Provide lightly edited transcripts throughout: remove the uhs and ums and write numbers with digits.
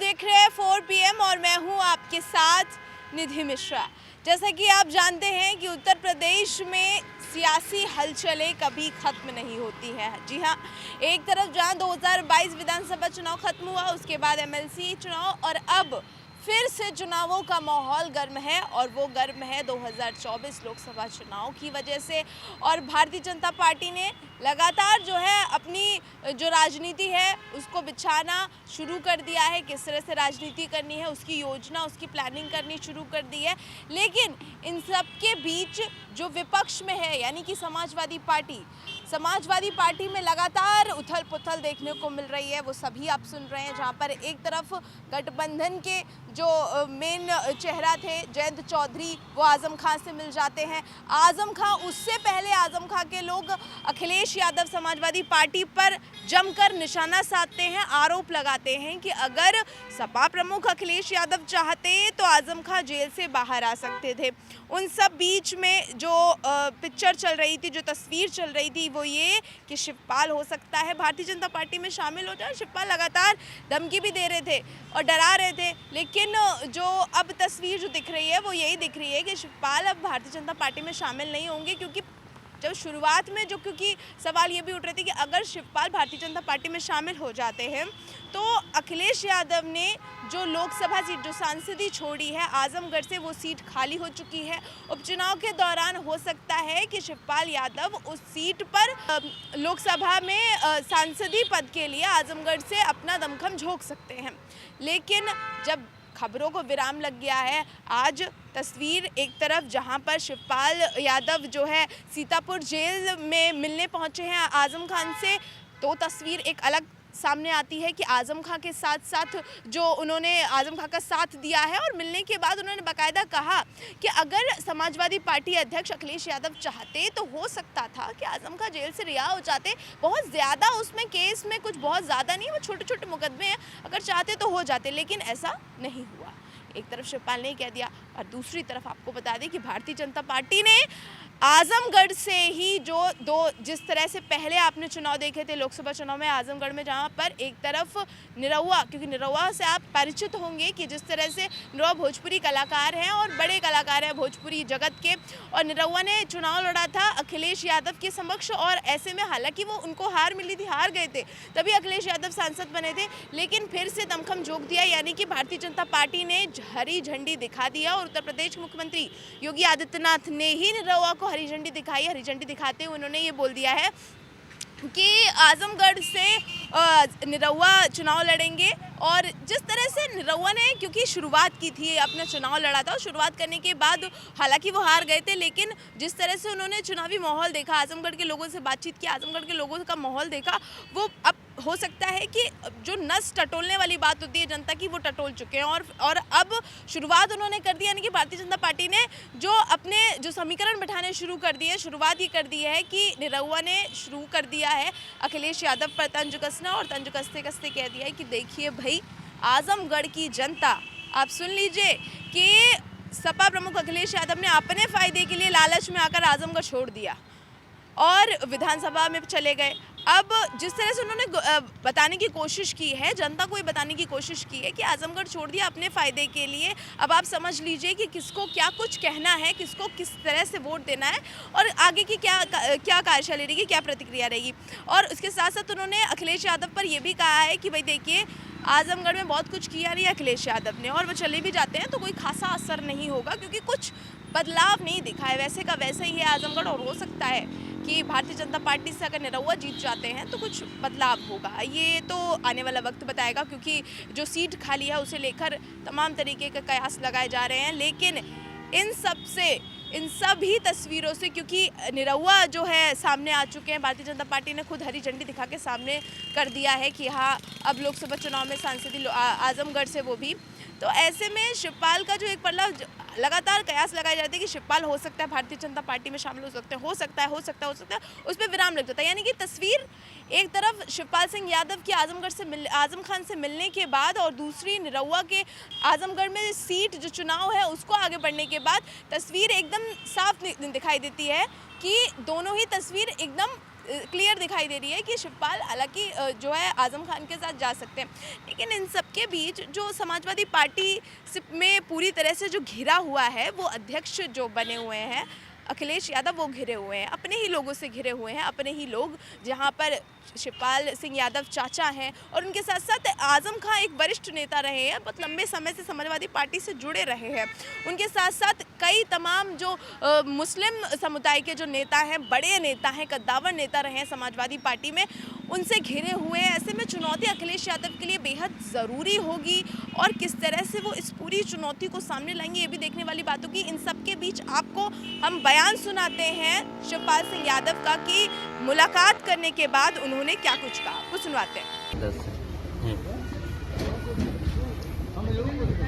देख रहे हैं 4 PM और मैं हूं आपके साथ निधि मिश्रा। जैसा कि आप जानते हैं कि उत्तर प्रदेश में सियासी हलचलें कभी खत्म नहीं होती हैं। जी हाँ, एक तरफ जहां 2022 विधानसभा चुनाव खत्म हुआ, उसके बाद MLC चुनाव और अब फिर से चुनावों का माहौल गर्म है और वो गर्म है 2024 लोकसभा चुनाव की वजह से। और भारतीय जनता पार्टी ने लगातार जो है अपनी जो राजनीति है उसको बिछाना शुरू कर दिया है। किस तरह से राजनीति करनी है उसकी योजना, उसकी प्लानिंग करनी शुरू कर दी है। लेकिन इन सब के बीच जो विपक्ष में है यानी कि समाजवादी पार्टी में लगातार उथल पुथल देखने को मिल रही है। वो सभी आप सुन रहे हैं, जहाँ पर एक तरफ गठबंधन के जो मेन चेहरा थे जयंत चौधरी, वो आजम खां से मिल जाते हैं। आजम खां, उससे पहले आजम खां के लोग अखिलेश यादव समाजवादी पार्टी पर जमकर निशाना साधते हैं, आरोप लगाते हैं कि अगर सपा प्रमुख अखिलेश यादव चाहते तो आजम खां जेल से बाहर आ सकते थे। उन सब बीच में जो पिक्चर चल रही थी, जो तस्वीर चल रही थी, वो ये कि शिवपाल हो सकता है भारतीय जनता पार्टी में शामिल हो जाए। शिवपाल लगातार धमकी भी दे रहे थे और डरा रहे थे, लेकिन जो अब तस्वीर जो दिख रही है वो यही दिख रही है कि शिवपाल अब भारतीय जनता पार्टी में शामिल नहीं होंगे। क्योंकि जब शुरुआत में क्योंकि सवाल ये भी उठ रहे थे कि अगर शिवपाल भारतीय जनता पार्टी में शामिल हो जाते हैं तो अखिलेश यादव ने जो लोकसभा सीट, जो सांसदी छोड़ी है आजमगढ़ से, वो सीट खाली हो चुकी है। उपचुनाव के दौरान हो सकता है कि शिवपाल यादव उस सीट पर लोकसभा में सांसदी पद के लिए आजमगढ़ से अपना दमखम झोंक सकते हैं। लेकिन जब खबरों को विराम लग गया है, आज तस्वीर एक तरफ जहां पर शिवपाल यादव जो है सीतापुर जेल में मिलने पहुंचे हैं आजम खान से, तो तस्वीर एक अलग सामने आती है कि आजम खां के साथ साथ जो उन्होंने आजम खां का साथ दिया है और मिलने के बाद उन्होंने बाकायदा कहा कि अगर समाजवादी पार्टी अध्यक्ष अखिलेश यादव चाहते तो हो सकता था कि आजम खां जेल से रिहा हो जाते। बहुत ज़्यादा उसमें केस में कुछ बहुत ज़्यादा नहीं, वो छोटे छोटे मुकदमे हैं, अगर चाहते तो हो जाते, लेकिन ऐसा नहीं हुआ। एक तरफ शिवपाल ने कह दिया और दूसरी तरफ आपको बता दें कि भारतीय जनता पार्टी ने आजमगढ़ से ही जिस तरह से पहले आपने चुनाव देखे थे लोकसभा चुनाव में आजमगढ़ में, जहां पर एक तरफ निरहुआ, क्योंकि निरहुआ से आप परिचित होंगे कि जिस तरह से निरहुआ भोजपुरी कलाकार हैं और बड़े कलाकार हैं भोजपुरी जगत के, और निरहुआ ने चुनाव लड़ा था अखिलेश यादव के समक्ष और ऐसे में हालांकि वो उनको हार मिली थी, हार गए थे, तभी अखिलेश यादव सांसद बने थे, लेकिन फिर से दमखम झोंक दिया। यानी कि भारतीय जनता पार्टी ने हरी झंडी दिखा दिया और उत्तर प्रदेश के मुख्यमंत्री योगी आदित्यनाथ ने ही निरहुआ को हरी झंडी दिखाई। हरी झंडी दिखाते हुए उन्होंने ये बोल दिया है कि आजमगढ़ से निरहुआ चुनाव लड़ेंगे। और जिस तरह से निरहुआ ने क्योंकि शुरुआत की थी, अपना चुनाव लड़ा था, शुरुआत करने के बाद हालांकि वो हार गए थे, लेकिन जिस तरह से उन्होंने चुनावी माहौल देखा, आजमगढ़ के लोगों से बातचीत की, आजमगढ़ के लोगों का माहौल देखा, वो अब हो सकता है कि जो नस टटोलने वाली बात होती है जनता की, वो टटोल चुके हैं और अब शुरुआत उन्होंने कर दी। यानी कि भारतीय जनता पार्टी ने जो समीकरण बिठाने शुरू कर दिए, शुरुआत ये कर दी है कि निरहुआ ने शुरू कर दिया है अखिलेश यादव पर तंज कसना, और तंज कसते कसते कह दिया है कि देखिए भाई, आजमगढ़ की जनता, आप सुन लीजिए कि सपा प्रमुख अखिलेश यादव ने अपने फायदे के लिए लालच में आकर आजमगढ़ छोड़ दिया और विधानसभा में चले गए। अब जिस तरह से उन्होंने बताने की कोशिश की है, जनता को ये बताने की कोशिश की है कि आजमगढ़ छोड़ दिया अपने फ़ायदे के लिए, अब आप समझ लीजिए कि किसको क्या कुछ कहना है, किसको किस तरह से वोट देना है और आगे की क्या कार्यशैली रहेगी, क्या प्रतिक्रिया रहेगी। और उसके साथ साथ उन्होंने अखिलेश यादव पर यह भी कहा है कि भाई देखिए, आजमगढ़ में बहुत कुछ किया नहीं अखिलेश यादव ने, और वो चले भी जाते हैं तो कोई खासा असर नहीं होगा क्योंकि कुछ बदलाव नहीं दिखा है, वैसे का वैसे ही है आजमगढ़। और हो सकता है कि भारतीय जनता पार्टी से अगर निरहुआ जीत जाते हैं तो कुछ बदलाव होगा, ये तो आने वाला वक्त बताएगा, क्योंकि जो सीट खाली है उसे लेकर तमाम तरीके के कयास लगाए जा रहे हैं। लेकिन इन सभी तस्वीरों से, क्योंकि निरहुआ जो है सामने आ चुके हैं, भारतीय जनता पार्टी ने खुद हरी झंडी दिखा के सामने कर दिया है कि हाँ, अब लोकसभा चुनाव में सांसदी आजमगढ़ से वो भी, तो ऐसे में शिवपाल का जो एक पल्ला लगातार कयास लगाए जाते हैं कि शिवपाल हो सकता है भारतीय जनता पार्टी में शामिल हो सकते हैं, हो सकता है, उस पर विराम लग जाता है। यानी कि तस्वीर एक तरफ शिवपाल सिंह यादव की आजम खान से मिलने के बाद और दूसरी निरहुआ के आजमगढ़ में सीट जो चुनाव है उसको आगे बढ़ने के बाद तस्वीर एकदम साफ दिखाई देती है कि दोनों ही तस्वीर एकदम क्लियर दिखाई दे रही है कि शिवपाल हालांकि जो है आज़म खान के साथ जा सकते हैं, लेकिन इन सब के बीच जो समाजवादी पार्टी में पूरी तरह से जो घिरा हुआ है, वो अध्यक्ष जो बने हुए हैं अखिलेश यादव, वो घिरे हुए हैं, अपने ही लोगों से घिरे हुए हैं, अपने ही लोग, जहां पर शिवपाल सिंह यादव चाचा हैं और उनके साथ साथ आज़म खान एक वरिष्ठ नेता रहे हैं, बहुत लंबे समय से समाजवादी पार्टी से जुड़े रहे हैं। उनके साथ साथ कई तमाम जो मुस्लिम समुदाय के जो नेता हैं, बड़े नेता हैं, कद्दावर नेता रहे हैं समाजवादी पार्टी में, उनसे घिरे हुए हैं। ऐसे में चुनौती अखिलेश यादव के लिए बेहद ज़रूरी होगी और किस तरह से वो इस पूरी चुनौती को सामने लाएंगे, ये भी देखने वाली बात होगी। इन सब के बीच आपको हम बयान सुनाते हैं शिवपाल सिंह यादव का कि मुलाकात करने के बाद उन्होंने क्या कुछ कहा, वो सुनवाते हैं।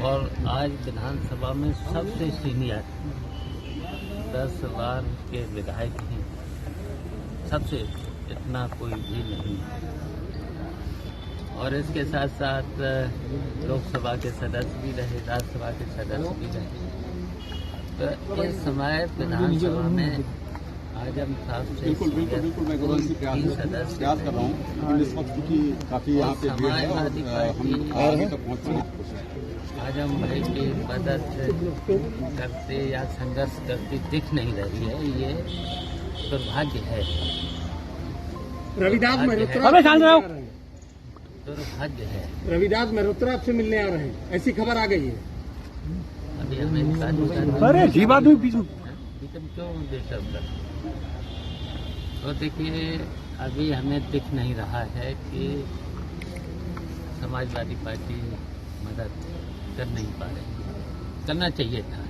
और आज विधानसभा में सबसे सीनियर 10 बार के विधायक हैं, सबसे इतना कोई भी नहीं है। और इसके साथ साथ लोकसभा के सदस्य भी रहे, राज्यसभा के सदस्य भी रहे। तो इस समय विधानसभा में आजम साहब से बिल्कुल मैं गौरव से प्रयास कर रहा हूँ, लेकिन इस वक्त की काफी यहाँ पे भीड़ है और हम तक पहुँचने की कोशिश। आजम भाई की मदद करते या संघर्ष करती दिख नहीं रही है, ये दुर्भाग्य है। रविदास मल्होत्रा दुर्भाग्य है। रविदास मल्होत्रा आपसे मिलने आ रहे हैं, ऐसी खबर आ गई है। अभी हमें क्यों डिस्टर्ब कर, तो देखिए अभी हमें दिख नहीं रहा है कि समाजवादी पार्टी मदद कर नहीं पा रही, करना चाहिए था।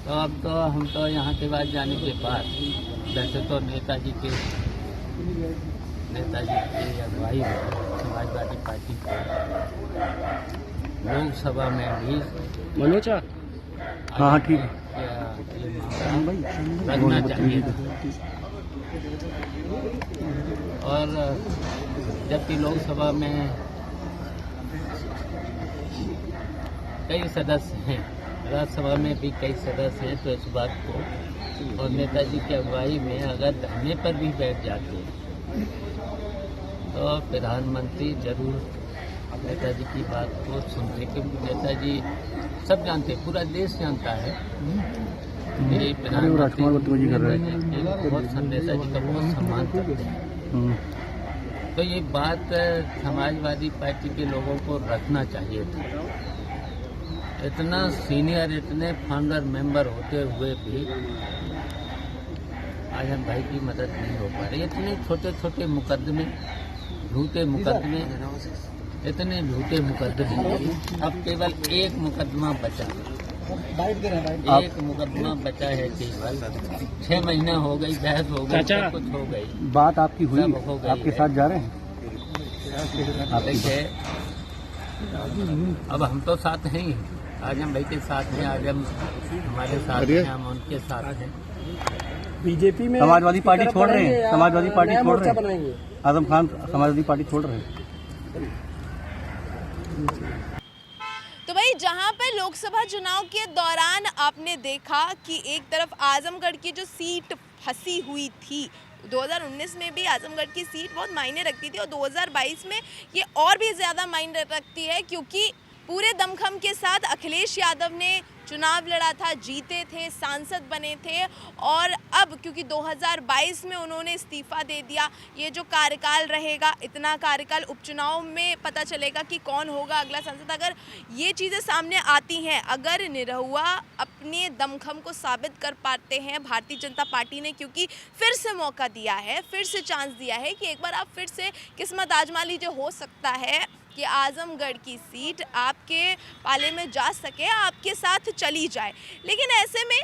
तो अब तो हम तो यहाँ के बाद जाने के बाद, वैसे तो नेताजी की अगुवाई में समाजवादी पार्टी को लोकसभा में भी मनोजा हाँ ठीक है रखना चाहिए। और जबकि लोकसभा में कई सदस्य हैं, राज्यसभा में भी कई सदस्य हैं, तो इस बात को और नेताजी की अगुवाई में अगर धरने पर भी बैठ जाते तो प्रधानमंत्री जरूर नेताजी की बात को सुनते, क्योंकि नेताजी सब जानते, पूरा देश जानता है कि प्रधानमंत्री बहुत नेताजी का बहुत सम्मान करते हैं। तो ये बात समाजवादी पार्टी के लोगों को रखना चाहिए था। इतना सीनियर, इतने फाउंडर मेंबर होते हुए भी आजम भाई की मदद नहीं हो पा रही। इतने छोटे छोटे मुकदमे, झूठे मुकदमे, इतने झूठे मुकदमे, अब केवल एक मुकदमा बचा, एक मुकदमा बचा है केवल। 6 महीने हो गई, बहस हो गई, सब कुछ हो गई, बात आपकी हुई, हो गई, आपके साथ जा रहे हैं। देखिए अब हम तो साथ हैं ही, आजम भाई के साथ हैं, आजम हमारे साथ हैं, हम उनके साथ हैं। बीजेपी में समाजवादी पार्टी छोड़ रहे हैं, समाजवादी पार्टी छोड़ रहे हैं, हैं। आजम खान समाजवादी पार्टी छोड़ रहे हैं। तो भाई जहां पर लोकसभा चुनाव के दौरान आपने देखा कि एक तरफ आजमगढ़ की जो सीट फंसी हुई थी, 2019 में भी आजमगढ़ की सीट बहुत मायने रखती थी और 2022 में ये और भी ज़्यादा मायने रखती है, क्योंकि पूरे दमखम के साथ अखिलेश यादव ने चुनाव लड़ा था, जीते थे, सांसद बने थे और अब क्योंकि 2022 में उन्होंने इस्तीफा दे दिया, ये जो कार्यकाल रहेगा, इतना कार्यकाल, उपचुनाव में पता चलेगा कि कौन होगा अगला सांसद। अगर ये चीज़ें सामने आती हैं, अगर निरहुआ अपने दमखम को साबित कर पाते हैं भारतीय जनता पार्टी ने, क्योंकि फिर से मौका दिया है, फिर से चांस दिया है कि एक बार आप फिर से किस्मत आजमा लीजिए, हो सकता है कि आजमगढ़ की सीट आपके पाले में जा सके, आपके साथ चली जाए। लेकिन ऐसे में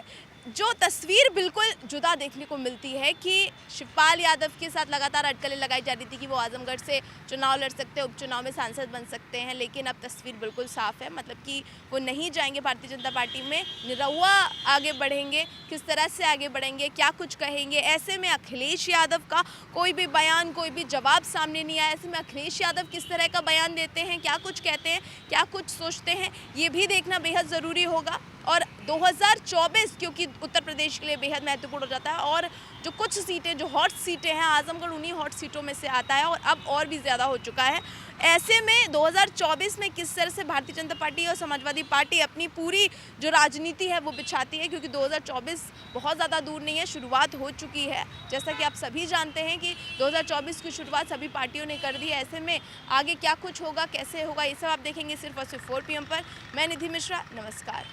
जो तस्वीर बिल्कुल जुदा देखने को मिलती है कि शिवपाल यादव के साथ लगातार अटकलें लगाई जा रही थी कि वो आजमगढ़ से चुनाव लड़ सकते हैं, उपचुनाव में सांसद बन सकते हैं, लेकिन अब तस्वीर बिल्कुल साफ है, मतलब कि वो नहीं जाएंगे भारतीय जनता पार्टी में। निरहुआ आगे बढ़ेंगे, किस तरह से आगे बढ़ेंगे, क्या कुछ कहेंगे, ऐसे में अखिलेश यादव का कोई भी बयान, कोई भी जवाब सामने नहीं आया। ऐसे में अखिलेश यादव किस तरह का बयान देते हैं, क्या कुछ कहते हैं, क्या कुछ सोचते हैं, ये भी देखना बेहद ज़रूरी होगा। और 2024 क्योंकि उत्तर प्रदेश के लिए बेहद महत्वपूर्ण हो जाता है और जो कुछ सीटें जो हॉट सीटें हैं आजमगढ़ उन्हीं हॉट सीटों में से आता है और अब और भी ज़्यादा हो चुका है। ऐसे में 2024 में किस तरह से भारतीय जनता पार्टी और समाजवादी पार्टी अपनी पूरी जो राजनीति है वो बिछाती है, क्योंकि 2024 बहुत ज़्यादा दूर नहीं है, शुरुआत हो चुकी है। जैसा कि आप सभी जानते हैं कि 2024 की शुरुआत सभी पार्टियों ने कर दी है। ऐसे में आगे क्या कुछ होगा, कैसे होगा, ये सब आप देखेंगे सिर्फ और सिर्फ 4 PM पर। मैं निधि मिश्रा, नमस्कार।